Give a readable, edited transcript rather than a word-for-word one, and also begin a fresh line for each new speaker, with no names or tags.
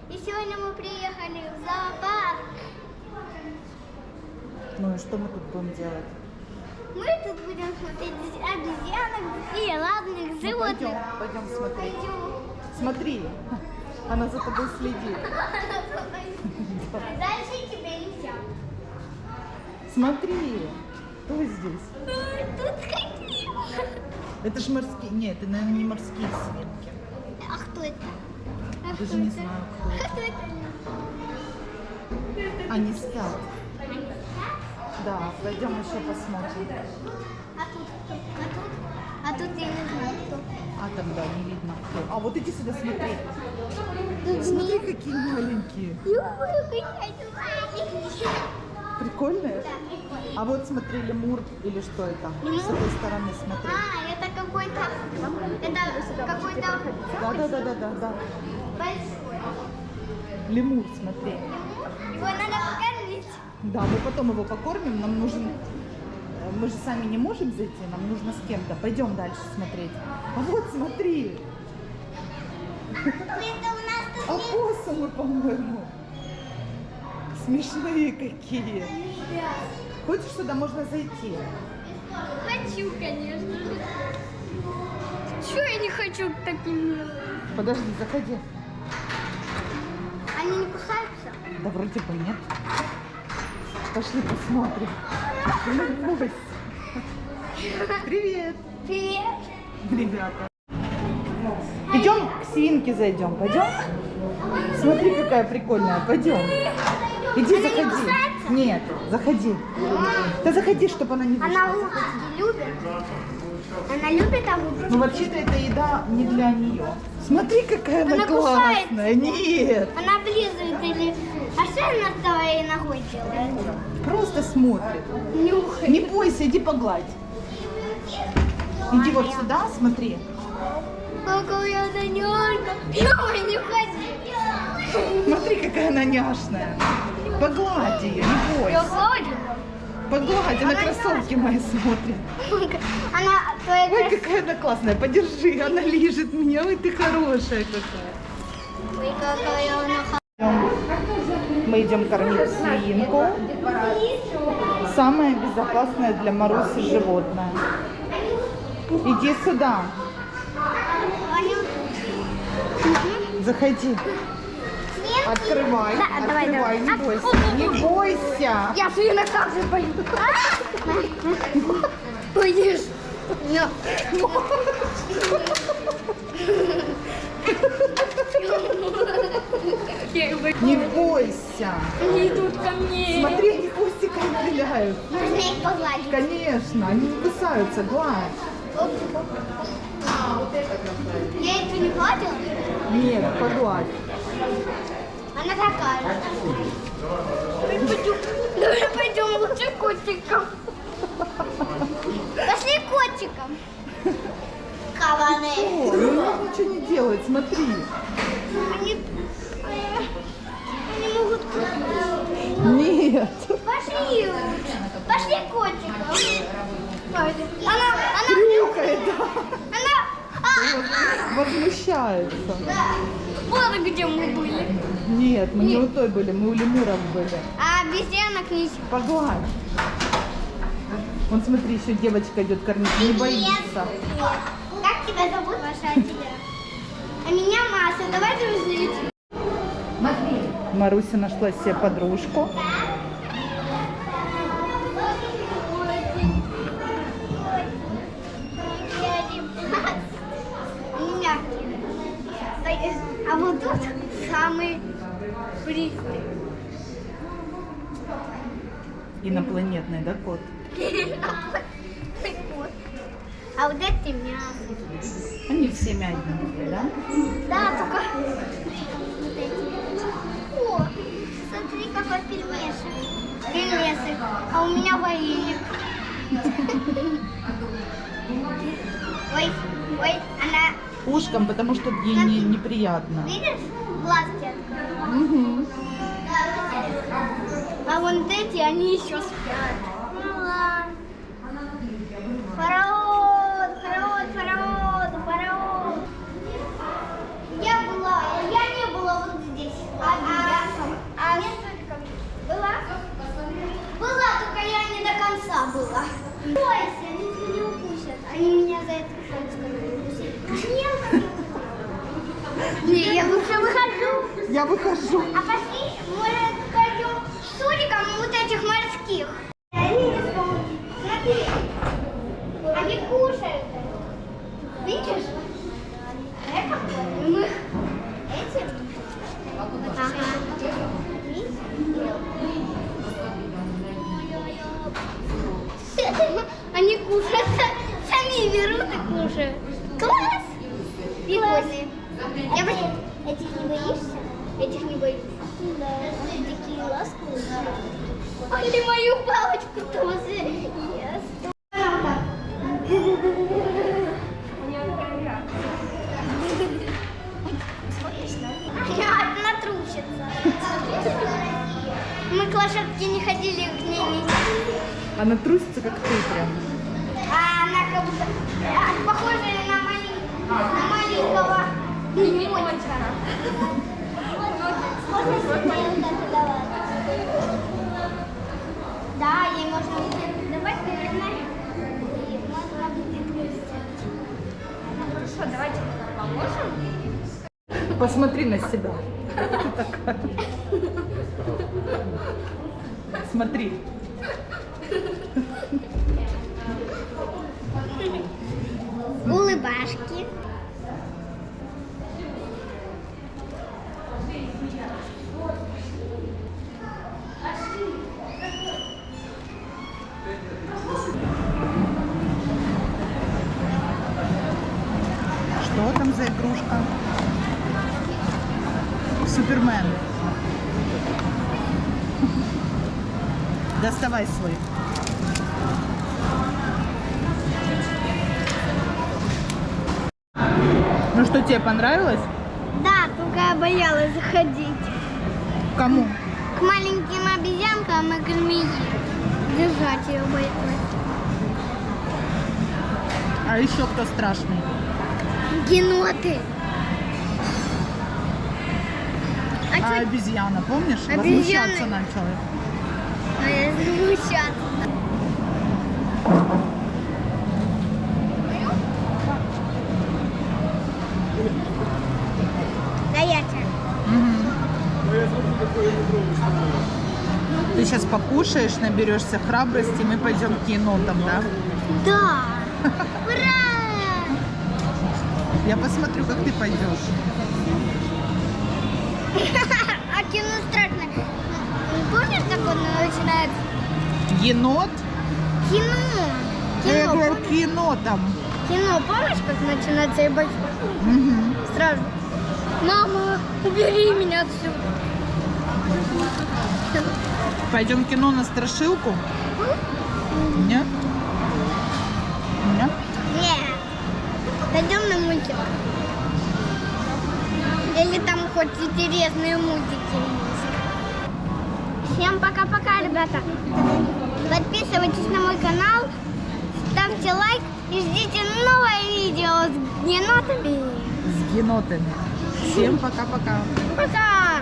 И сегодня мы приехали в зоопарк.
Ну и что мы тут будем делать?
Мы тут будем смотреть обезьянок и разных
Ну,
животных.
пойдем смотреть.
Пойдем.
Смотри, она за тобой следит.
Дальше тебе нельзя.
Смотри, кто здесь?
Тут какие?
Это ж морские. Нет, это, наверное, не морские свинки.
А кто это? А
Даже
кто
не
это?
знаю, кто это.
Кто это?
Они спят. Да, пойдем еще посмотрим.
А тут кто? А тут я не знаю кто.
А там, да, не видно кто. А вот иди сюда смотри.
Тут
Смотри, какие маленькие. Прикольные?
Да, прикольно.
А вот смотри, лемур или что это?
Лемур?
С этой стороны смотри.
А, это какой-то
Да.
большой.
Лемур, смотри.
Его надо покормить.
Да, мы потом его покормим. Нам нужен... Мы же сами не можем зайти, нам нужно с кем-то. Пойдем дальше смотреть. А вот смотри.
Это у нас тут
Опоссумы, по-моему. Смешные какие. Хочешь, сюда можно зайти?
хочу, конечно. Чего я не хочу к таким?
Подожди, заходи.
Они не кусаются?
Да вроде бы нет. Пошли посмотрим. Ну, бойся. Привет,
Привет.
ребята. Идем к свинке зайдем, пойдем? Смотри, какая прикольная, пойдем. Иди,
Она не
заходи.
кусается?
Нет, заходи. Да заходи, чтобы она не
Она
вышла.
утки любит? Она любит огурцы?
Ну вообще-то эта еда не для нее. Смотри, какая она,
Она
классная.
кусается?
Нет,
Она облизывает или... А что она с твоей ногой делает?
просто смотрит.
Нюхает.
Не бойся, иди погладь. Иди вот сюда, смотри.
Какая она нежная. Ой, не ходи.
Смотри, какая она няшная. Погладь ее, не
Я
бойся.
гладю.
Погладь, она кроссовки мои смотрит.
Она твоя
Ой, какая она классная. Подержи, она лижет меня. Ой, ты хорошая какая.
Ой, какая она
Мы идем кормить свинку. Самое безопасное для Маруси животное. Иди сюда. Заходи. Открывай.
Да, давай,
Открывай,
давай.
не бойся. Не бойся.
Я свинок так же боюсь. Боишь?
Не бойся.
Они идут ко мне.
Смотри, они хвостиком виляют.
Можно их погладить.
Конечно, они не кусаются, гладь.
Я эту не гладила?
Нет, погладь.
Она такая. Давай пойдем лучше котиком. Пошли котиком. Кабаны.
О, ну надо ничего не делать, смотри.
Они могут...
Нет.
Пошли лучше. Пошли котиком. Она...
Хрюкает, да.
Она...
Возмущается.
Вот где мы были.
Нет, мы не у той были, мы у лемуров были.
А обезьянок нельзя.
Погладь. Вон смотри, еще девочка идет кормить, не боится.
Как тебя зовут? Маша, а тебя? А меня Маша. Давай дружить.
Маруся нашла себе подружку.
А вот тут самый пристань.
Инопланетный, да, кот?
А вот это мясо.
Они все мягенькие, да?
Да, только... О, смотри, какой пельмешек. Пельмешек. А у меня вареник. Ой, ой, она...
Ушком, потому что ей неприятно.
Видишь? Глазки открыла.
Угу.
А вон эти, они еще спят. Ну ладно. Фараон, фараон, фараон, фараон. Я не была вот здесь.
Я выхожу.
А пошли, может, пойдем с Суриком вот этих морских. Смотри, они кушают. Видишь? Это мы этим. Ага. Они кушают, сами берут и кушают. Класс! Прикольные. Я боюсь. Этих не боишься? Этих не боюсь. Да. Такие ласковые. Ах, ты мою палочку тоже ест. Одна трусится. Мы к лошадке не ходили, к ней не.
Она трусится, как ты прям.
А она как будто похожа на маленького лимончика. Можно себе вот это давать? Да, ей можно давать, наверное. И можно будет высадить. Хорошо, давайте поможем.
Посмотри на себя. Ты такая. Смотри.
Улыбашки.
Что там за игрушка? Супермен. Доставай свой. Ну что, тебе понравилось?
Да, только я боялась заходить.
Кому?
К маленьким обезьянкам и к змее. Держать ее боялась.
А еще кто страшный?
Еноты. А
А
чё?
обезьяна, помнишь?
Обезьяны.
Возмущаться начала.
А я возмущаться. Стоячая.
Ты сейчас покушаешь, наберешься храбрости, мы пойдем к енотам, да?
Да. Ура!
Я посмотрю, как ты пойдешь.
А кино страшно. Помнишь, как он начинается?
Енот?
Кино.
Я
Кино.
говорю, к енотам.
Кино, помнишь, как начинается? Я боюсь.
Мгм.
Сразу. Мама, убери меня отсюда.
Пойдем в кино на страшилку? Нет? Нет?
Нет. Пойдем на мультик. Или там хоть интересные мультики есть. Всем пока-пока, ребята. Подписывайтесь на мой канал, ставьте лайк и ждите новое видео с енотами.
С енотами. Всем пока-пока.
Пока!